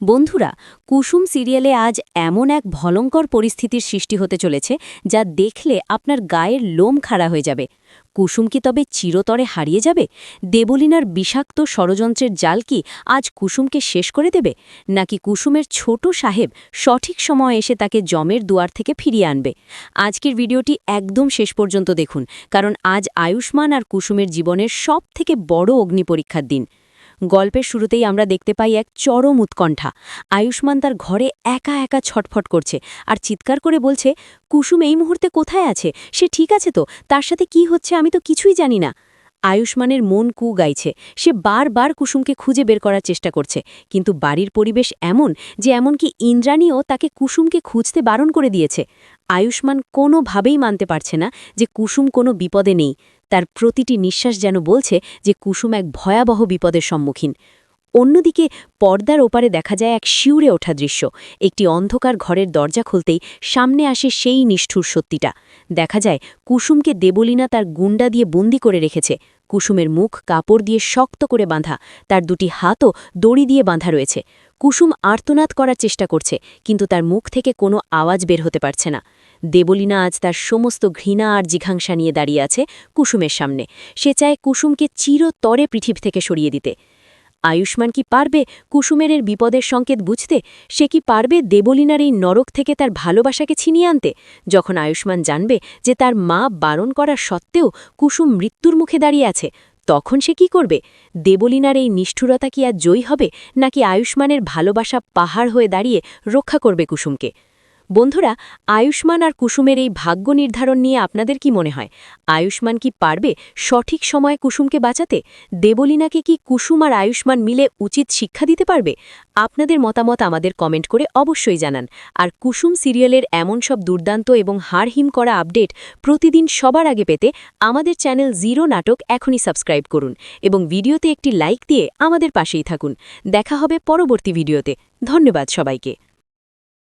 বন্ধুরা, কুসুম সিরিয়ালে আজ এমন এক ভয়ঙ্কর পরিস্থিতির সৃষ্টি হতে চলেছে যা দেখলে আপনার গায়ের লোম খাড়া হয়ে যাবে। কুসুম কি তবে চিরতরে হারিয়ে যাবে? দেবলীনার বিষাক্ত ষড়যন্ত্রের জাল কি আজ কুসুমকে শেষ করে দেবে, নাকি কুসুমের ছোট সাহেব সঠিক সময় এসে তাকে যমের দুয়ার থেকে ফিরিয়ে আনবে? আজকের ভিডিওটি একদম শেষ পর্যন্ত দেখুন, কারণ আজ আয়ুষ্মান আর কুসুমের জীবনের সবথেকে বড় অগ্নিপরীক্ষার দিন। গল্পের শুরুতেই আমরা দেখতে পাই এক চরম উৎকণ্ঠা। আয়ুষ্মান তার ঘরে একা একা ছটফট করছে আর চিৎকার করে বলছে, কুসুম এই মুহূর্তে কোথায় আছে? সে ঠিক আছে তো? তার সাথে কি হচ্ছে আমি তো কিছুই জানি না। আয়ুষ্মানের মন কু গাইছে। সে বারবার কুসুমকে খুঁজে বের করার চেষ্টা করছে, কিন্তু বাড়ির পরিবেশ এমন যে এমনকি ইন্দ্রাণীও তাকে কুসুমকে খুঁজতে বারণ করে দিয়েছে। আয়ুষ্মান কোনোভাবেই মানতে পারছে না যে কুসুম কোনো বিপদে নেই। তার প্রতিটি নিঃশ্বাস যেন বলছে যে কুসুম এক ভয়াবহ বিপদের সম্মুখীন। অন্যদিকে পর্দার ওপারে দেখা যায় এক শিউরে ওঠা দৃশ্য। একটি অন্ধকার ঘরের দরজা খুলতেই সামনে আসে সেই নিষ্ঠুর সত্যিটা। দেখা যায় কুসুমকে দেবলীনা তার গুন্ডা দিয়ে বন্দি করে রেখেছে। কুসুমের মুখ কাপড় দিয়ে শক্ত করে বাঁধা, তার দুটি হাতও দড়ি দিয়ে বাঁধা রয়েছে। কুসুম আর্তনাদ করার চেষ্টা করছে, কিন্তু তার মুখ থেকে কোনো আওয়াজ বের হতে পারছে না। দেবলীনা আজ তার সমস্ত ঘৃণা আর জিঘাংসা নিয়ে দাঁড়িয়ে আছে কুসুমের সামনে। সে চায় কুসুমকে চিরতরে পৃথিবী থেকে সরিয়ে দিতে। আয়ুষ্মান কি পারবে কুসুমের এর বিপদের সংকেত বুঝতে? সে কি পারবে দেবলীনার এই নরক থেকে তার ভালোবাসাকে ছিনিয়ে আনতে? যখন আয়ুষ্মান জানবে যে তার মা বারণ করা সত্ত্বেও কুসুম মৃত্যুর মুখে দাঁড়িয়ে আছে, তখন সে কি করবে? দেবলীনার এই নিষ্ঠুরতা কি আর জয়ী হবে, নাকি আয়ুষ্মানের ভালোবাসা পাহাড় হয়ে দাঁড়িয়ে রক্ষা করবে কুসুমকে? বন্ধুরা, আয়ুষ্মান আর কুসুমের এই ভাগ্য নির্ধারণ নিয়ে আপনাদের কি মনে হয়? আয়ুষ্মান কি পারবে সঠিক সময়ে কুসুমকে বাঁচাতে? দেবলীনাকে কি কুসুম আর আয়ুষ্মান মিলে উচিত শিক্ষা দিতে পারবে? আপনাদের মতামত আমাদের কমেন্ট করে অবশ্যই জানান। আর কুসুম সিরিয়ালের এমন সব দুর্দান্ত এবং হাড়হিম করা আপডেট প্রতিদিন সবার আগে পেতে আমাদের চ্যানেল জিরো নাটক এখনই সাবস্ক্রাইব করুন এবং ভিডিওতে একটি লাইক দিয়ে আমাদের পাশেই থাকুন। দেখা হবে পরবর্তী ভিডিওতে। ধন্যবাদ সবাইকে।